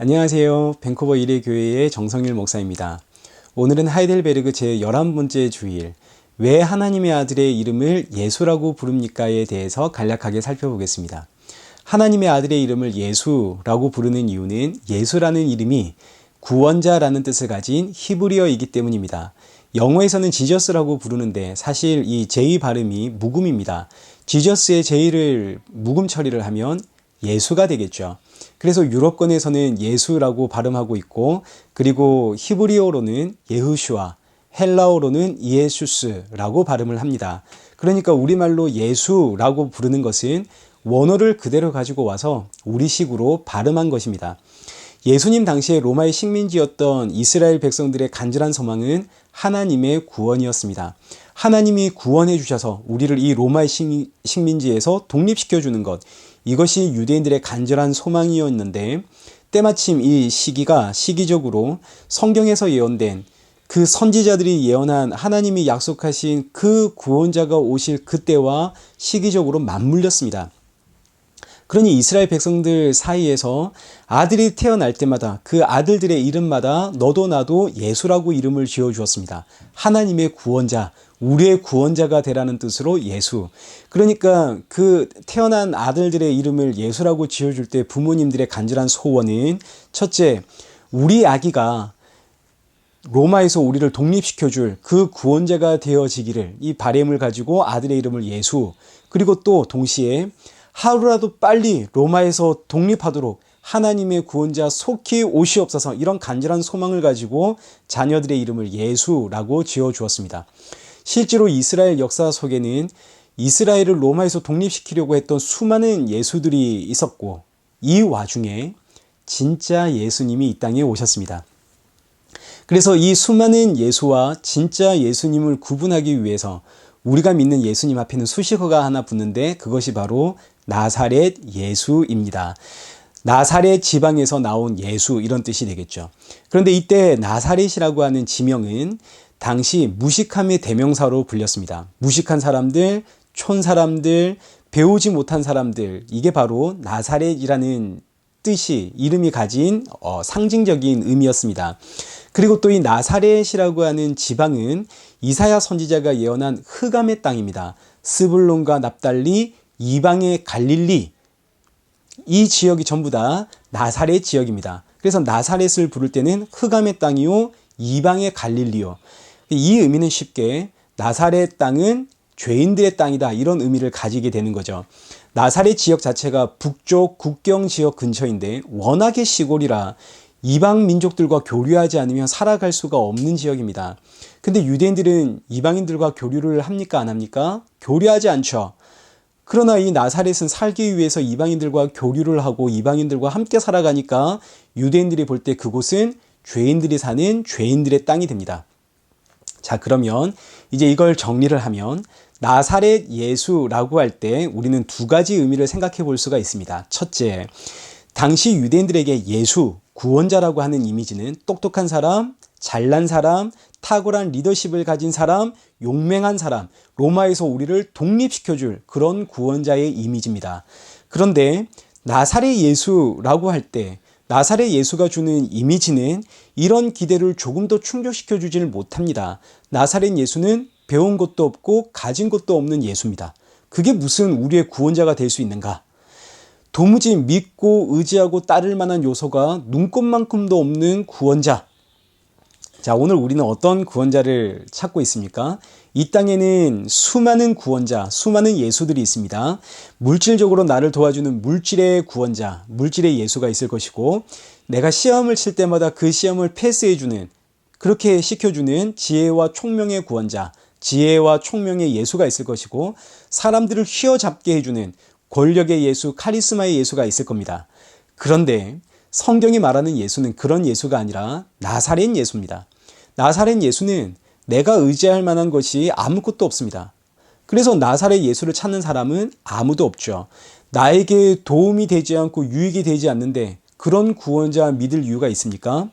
안녕하세요. 밴쿠버 일회교회의 정성일 목사입니다. 오늘은 하이델베르그 제11번째 주일, 왜 하나님의 아들의 이름을 예수라고 부릅니까에 대해서 간략하게 살펴보겠습니다. 하나님의 아들의 이름을 예수라고 부르는 이유는 예수라는 이름이 구원자라는 뜻을 가진 히브리어이기 때문입니다. 영어에서는 지저스라고 부르는데 사실 이 J 발음이 묵음입니다. 지저스의 J를 묵음 처리를 하면 예수가 되겠죠. 그래서 유럽권에서는 예수라고 발음하고 있고, 그리고 히브리어로는 예후슈아, 헬라어로는 이에수스라고 발음을 합니다. 그러니까 우리말로 예수라고 부르는 것은 원어를 그대로 가지고 와서 우리식으로 발음한 것입니다. 예수님 당시에 로마의 식민지였던 이스라엘 백성들의 간절한 소망은 하나님의 구원이었습니다. 하나님이 구원해 주셔서 우리를 이 로마의 식민지에서 독립시켜 주는 것, 이것이 유대인들의 간절한 소망이었는데, 때마침 이 시기가 시기적으로 성경에서 예언된 그 선지자들이 예언한 하나님이 약속하신 그 구원자가 오실 그때와 시기적으로 맞물렸습니다. 그러니 이스라엘 백성들 사이에서 아들이 태어날 때마다 그 아들들의 이름마다 너도 나도 예수라고 이름을 지어주었습니다. 하나님의 구원자, 우리의 구원자가 되라는 뜻으로 예수. 그러니까 그 태어난 아들들의 이름을 예수라고 지어줄 때 부모님들의 간절한 소원은, 첫째, 우리 아기가 로마에서 우리를 독립시켜줄 그 구원자가 되어지기를, 이 바람을 가지고 아들의 이름을 예수, 그리고 또 동시에 하루라도 빨리 로마에서 독립하도록 하나님의 구원자 속히 오시옵소서, 이런 간절한 소망을 가지고 자녀들의 이름을 예수라고 지어주었습니다. 실제로 이스라엘 역사 속에는 이스라엘을 로마에서 독립시키려고 했던 수많은 예수들이 있었고, 이 와중에 진짜 예수님이 이 땅에 오셨습니다. 그래서 이 수많은 예수와 진짜 예수님을 구분하기 위해서 우리가 믿는 예수님 앞에는 수식어가 하나 붙는데, 그것이 바로 나사렛 예수입니다. 나사렛 지방에서 나온 예수, 이런 뜻이 되겠죠. 그런데 이때 나사렛이라고 하는 지명은 당시 무식함의 대명사로 불렸습니다. 무식한 사람들, 촌사람들, 배우지 못한 사람들, 이게 바로 나사렛이라는 뜻이, 이름이 가진 상징적인 의미였습니다. 그리고 또 이 나사렛이라고 하는 지방은 이사야 선지자가 예언한 흑암의 땅입니다. 스불론과 납달리, 이방의 갈릴리, 이 지역이 전부 다 나사렛 지역입니다. 그래서 나사렛을 부를 때는 흑암의 땅이요, 이방의 갈릴리요. 이 의미는 쉽게 나사렛 땅은 죄인들의 땅이다, 이런 의미를 가지게 되는 거죠. 나사렛 지역 자체가 북쪽 국경 지역 근처인데 워낙에 시골이라 이방 민족들과 교류하지 않으면 살아갈 수가 없는 지역입니다. 근데 유대인들은 이방인들과 교류를 합니까, 안 합니까? 교류하지 않죠. 그러나 이 나사렛은 살기 위해서 이방인들과 교류를 하고 이방인들과 함께 살아가니까 유대인들이 볼 때 그곳은 죄인들이 사는 죄인들의 땅이 됩니다. 자, 그러면 이제 이걸 정리를 하면 나사렛 예수라고 할 때 우리는 두 가지 의미를 생각해 볼 수가 있습니다. 첫째, 당시 유대인들에게 예수, 구원자라고 하는 이미지는 똑똑한 사람, 잘난 사람, 탁월한 리더십을 가진 사람, 용맹한 사람, 로마에서 우리를 독립시켜줄 그런 구원자의 이미지입니다. 그런데 나사렛 예수라고 할 때 나사렛 예수가 주는 이미지는 이런 기대를 조금 더 충족시켜주지를 못합니다. 나사렛 예수는 배운 것도 없고 가진 것도 없는 예수입니다. 그게 무슨 우리의 구원자가 될 수 있는가? 도무지 믿고 의지하고 따를 만한 요소가 눈꼽만큼도 없는 구원자. 자, 오늘 우리는 어떤 구원자를 찾고 있습니까? 이 땅에는 수많은 구원자, 수많은 예수들이 있습니다. 물질적으로 나를 도와주는 물질의 구원자, 물질의 예수가 있을 것이고, 내가 시험을 칠 때마다 그 시험을 패스해주는, 그렇게 시켜주는 지혜와 총명의 구원자, 지혜와 총명의 예수가 있을 것이고, 사람들을 휘어잡게 해주는 권력의 예수, 카리스마의 예수가 있을 겁니다. 그런데 성경이 말하는 예수는 그런 예수가 아니라 나사렛 예수입니다. 나사렛 예수는 내가 의지할 만한 것이 아무것도 없습니다. 그래서 나사렛 예수를 찾는 사람은 아무도 없죠. 나에게 도움이 되지 않고 유익이 되지 않는데 그런 구원자 믿을 이유가 있습니까?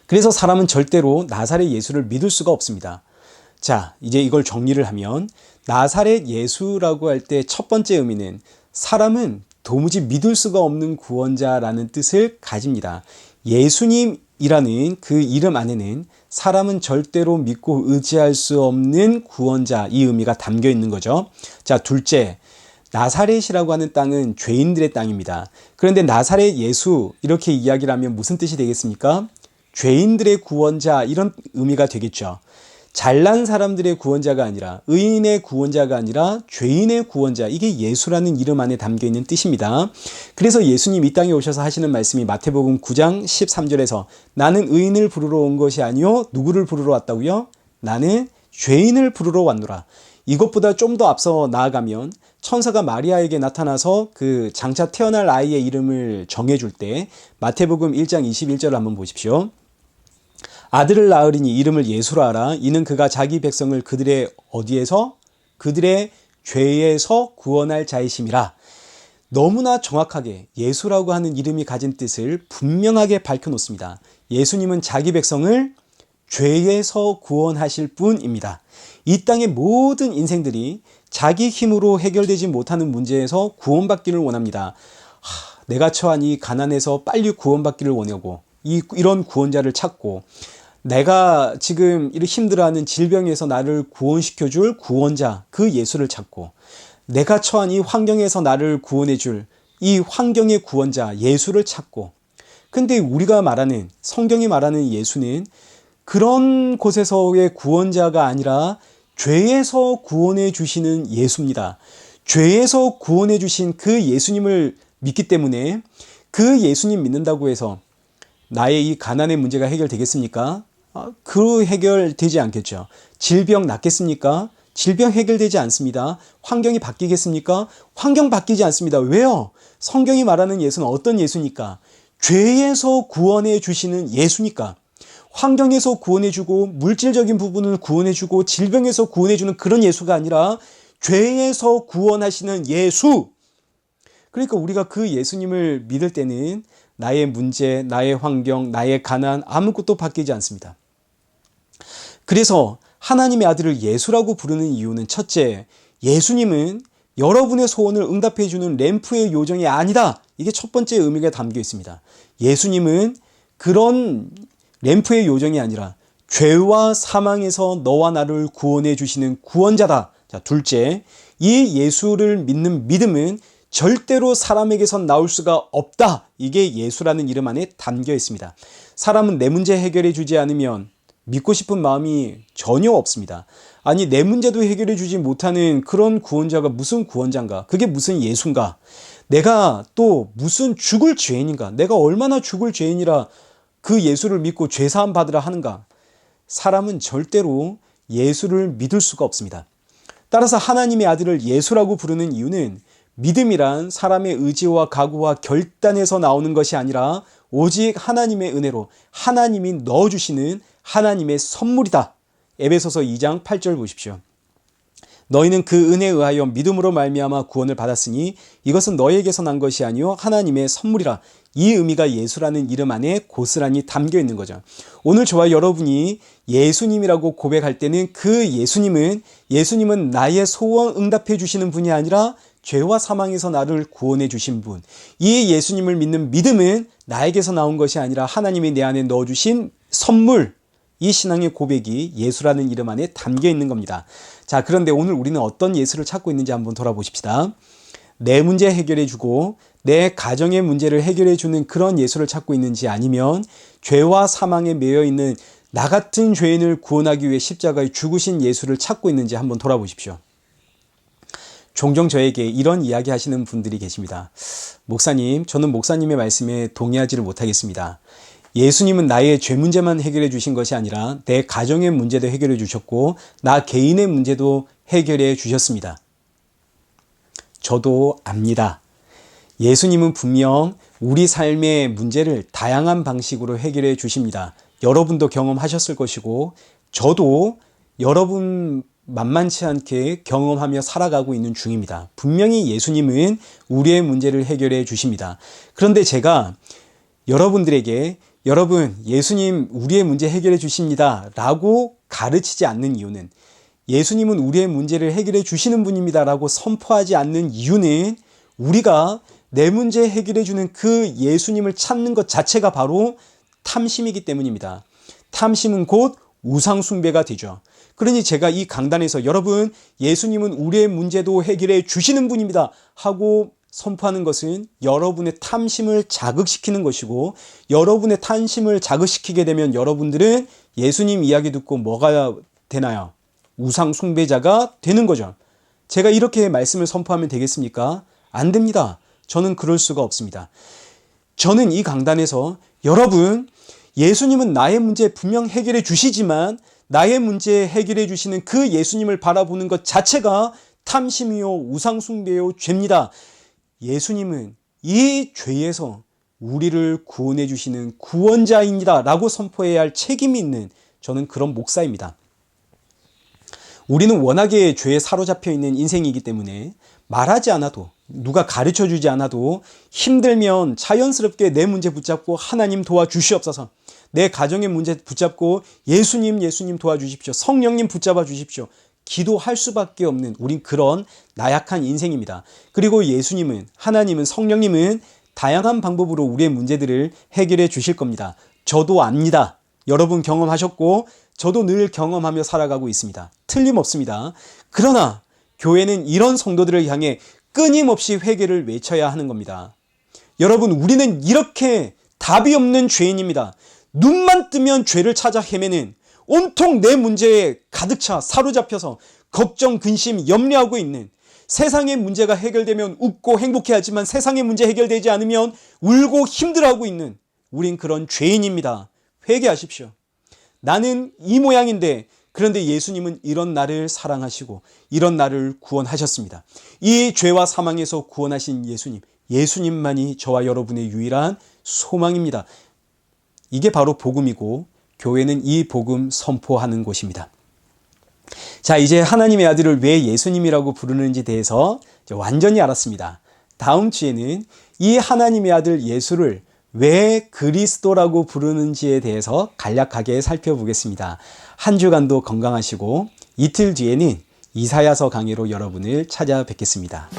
그래서 사람은 절대로 나사렛 예수를 믿을 수가 없습니다. 자, 이제 이걸 정리를 하면 나사렛 예수라고 할 때 첫 번째 의미는 사람은 도무지 믿을 수가 없는 구원자라는 뜻을 가집니다. 예수님이라는 그 이름 안에는 사람은 절대로 믿고 의지할 수 없는 구원자, 이 의미가 담겨 있는 거죠. 자, 둘째, 나사렛이라고 하는 땅은 죄인들의 땅입니다. 그런데 나사렛 예수 이렇게 이야기를 하면 무슨 뜻이 되겠습니까? 죄인들의 구원자, 이런 의미가 되겠죠. 잘난 사람들의 구원자가 아니라, 의인의 구원자가 아니라 죄인의 구원자, 이게 예수라는 이름 안에 담겨 있는 뜻입니다. 그래서 예수님 이 땅에 오셔서 하시는 말씀이 마태복음 9장 13절에서 나는 의인을 부르러 온 것이 아니요 누구를 부르러 왔다고요? 나는 죄인을 부르러 왔노라. 이것보다 좀 더 앞서 나아가면 천사가 마리아에게 나타나서 그 장차 태어날 아이의 이름을 정해줄 때 마태복음 1장 21절을 한번 보십시오. 아들을 낳으리니 이름을 예수라 하라. 이는 그가 자기 백성을 그들의 어디에서? 그들의 죄에서 구원할 자이심이라. 너무나 정확하게 예수라고 하는 이름이 가진 뜻을 분명하게 밝혀놓습니다. 예수님은 자기 백성을 죄에서 구원하실 분입니다. 이 땅의 모든 인생들이 자기 힘으로 해결되지 못하는 문제에서 구원받기를 원합니다. 내가 처한 이 가난에서 빨리 구원받기를 원하고 이런 구원자를 찾고, 내가 지금 이렇게 힘들어하는 질병에서 나를 구원시켜줄 구원자, 그 예수를 찾고, 내가 처한 이 환경에서 나를 구원해줄 이 환경의 구원자 예수를 찾고, 근데 우리가 말하는, 성경이 말하는 예수는 그런 곳에서의 구원자가 아니라 죄에서 구원해 주시는 예수입니다. 죄에서 구원해 주신 그 예수님을 믿기 때문에 그 예수님 믿는다고 해서 나의 이 가난의 문제가 해결되겠습니까? 그 해결되지 않겠죠. 질병 낫겠습니까? 질병 해결되지 않습니다. 환경이 바뀌겠습니까? 환경 바뀌지 않습니다. 왜요? 성경이 말하는 예수는 어떤 예수니까? 죄에서 구원해 주시는 예수니까. 환경에서 구원해주고 물질적인 부분을 구원해주고 질병에서 구원해주는 그런 예수가 아니라 죄에서 구원하시는 예수. 그러니까 우리가 그 예수님을 믿을 때는 나의 문제, 나의 환경, 나의 가난 아무것도 바뀌지 않습니다. 그래서 하나님의 아들을 예수라고 부르는 이유는 첫째, 예수님은 여러분의 소원을 응답해주는 램프의 요정이 아니다. 이게 첫 번째 의미가 담겨 있습니다. 예수님은 그런 램프의 요정이 아니라 죄와 사망에서 너와 나를 구원해 주시는 구원자다. 자, 둘째, 이 예수를 믿는 믿음은 절대로 사람에게선 나올 수가 없다. 이게 예수라는 이름 안에 담겨 있습니다. 사람은 내 문제 해결해 주지 않으면 믿고 싶은 마음이 전혀 없습니다. 아니, 내 문제도 해결해 주지 못하는 그런 구원자가 무슨 구원자인가? 그게 무슨 예수인가? 내가 또 무슨 죽을 죄인인가? 내가 얼마나 죽을 죄인이라 그 예수를 믿고 죄사함 받으라 하는가? 사람은 절대로 예수를 믿을 수가 없습니다. 따라서 하나님의 아들을 예수라고 부르는 이유는 믿음이란 사람의 의지와 각오와 결단에서 나오는 것이 아니라 오직 하나님의 은혜로 하나님이 넣어주시는 하나님의 선물이다. 에베소서 2장 8절 보십시오. 너희는 그 은혜에 의하여 믿음으로 말미암아 구원을 받았으니 이것은 너희에게서 난 것이 아니요 하나님의 선물이라. 이 의미가 예수라는 이름 안에 고스란히 담겨 있는 거죠. 오늘 저와 여러분이 예수님이라고 고백할 때는 그 예수님은 나의 소원 응답해 주시는 분이 아니라 죄와 사망에서 나를 구원해 주신 분. 이 예수님을 믿는 믿음은 나에게서 나온 것이 아니라 하나님이 내 안에 넣어주신 선물. 이 신앙의 고백이 예수라는 이름 안에 담겨 있는 겁니다. 자, 그런데 오늘 우리는 어떤 예수를 찾고 있는지 한번 돌아보십시다. 내 문제 해결해 주고 내 가정의 문제를 해결해 주는 그런 예수를 찾고 있는지, 아니면 죄와 사망에 매여 있는 나 같은 죄인을 구원하기 위해 십자가에 죽으신 예수를 찾고 있는지 한번 돌아보십시오. 종종 저에게 이런 이야기 하시는 분들이 계십니다. 목사님, 저는 목사님의 말씀에 동의하지를 못하겠습니다. 예수님은 나의 죄 문제만 해결해 주신 것이 아니라 내 가정의 문제도 해결해 주셨고 나 개인의 문제도 해결해 주셨습니다. 저도 압니다. 예수님은 분명 우리 삶의 문제를 다양한 방식으로 해결해 주십니다. 여러분도 경험하셨을 것이고 저도 여러분 만만치 않게 경험하며 살아가고 있는 중입니다. 분명히 예수님은 우리의 문제를 해결해 주십니다. 그런데 제가 여러분들에게 여러분, 예수님 우리의 문제 해결해 주십니다 라고 가르치지 않는 이유는, 예수님은 우리의 문제를 해결해 주시는 분입니다 라고 선포하지 않는 이유는 우리가 내 문제 해결해 주는 그 예수님을 찾는 것 자체가 바로 탐심이기 때문입니다. 탐심은 곧 우상숭배가 되죠. 그러니 제가 이 강단에서 여러분, 예수님은 우리의 문제도 해결해 주시는 분입니다 하고 선포하는 것은 여러분의 탐심을 자극시키는 것이고, 여러분의 탐심을 자극시키게 되면 여러분들은 예수님 이야기 듣고 뭐가 되나요? 우상숭배자가 되는 거죠. 제가 이렇게 말씀을 선포하면 되겠습니까? 안 됩니다. 저는 그럴 수가 없습니다. 저는 이 강단에서 여러분, 예수님은 나의 문제 분명 해결해 주시지만 나의 문제 해결해 주시는 그 예수님을 바라보는 것 자체가 탐심이요 우상숭배요 죄입니다. 예수님은 이 죄에서 우리를 구원해 주시는 구원자입니다 라고 선포해야 할 책임이 있는, 저는 그런 목사입니다. 우리는 워낙에 죄에 사로잡혀 있는 인생이기 때문에 말하지 않아도, 누가 가르쳐 주지 않아도 힘들면 자연스럽게 내 문제 붙잡고 하나님 도와주시옵소서, 내 가정의 문제 붙잡고 예수님 도와주십시오, 성령님 붙잡아 주십시오, 기도할 수밖에 없는 우린 그런 나약한 인생입니다. 그리고 예수님은, 하나님은, 성령님은 다양한 방법으로 우리의 문제들을 해결해 주실 겁니다. 저도 압니다. 여러분 경험하셨고 저도 늘 경험하며 살아가고 있습니다. 틀림없습니다. 그러나 교회는 이런 성도들을 향해 끊임없이 회개를 외쳐야 하는 겁니다. 여러분, 우리는 이렇게 답이 없는 죄인입니다. 눈만 뜨면 죄를 찾아 헤매는, 온통 내 문제에 가득 차 사로잡혀서 걱정, 근심, 염려하고 있는, 세상의 문제가 해결되면 웃고 행복해하지만 세상의 문제 해결되지 않으면 울고 힘들어하고 있는 우린 그런 죄인입니다. 회개하십시오. 나는 이 모양인데, 그런데 예수님은 이런 나를 사랑하시고 이런 나를 구원하셨습니다. 이 죄와 사망에서 구원하신 예수님만이 저와 여러분의 유일한 소망입니다. 이게 바로 복음이고 교회는 이 복음 선포하는 곳입니다. 자, 이제 하나님의 아들을 왜 예수님이라고 부르는지 대해서 완전히 알았습니다. 다음 주에는 이 하나님의 아들 예수를 왜 그리스도라고 부르는지에 대해서 간략하게 살펴보겠습니다. 한 주간도 건강하시고 이틀 뒤에는 이사야서 강의로 여러분을 찾아뵙겠습니다.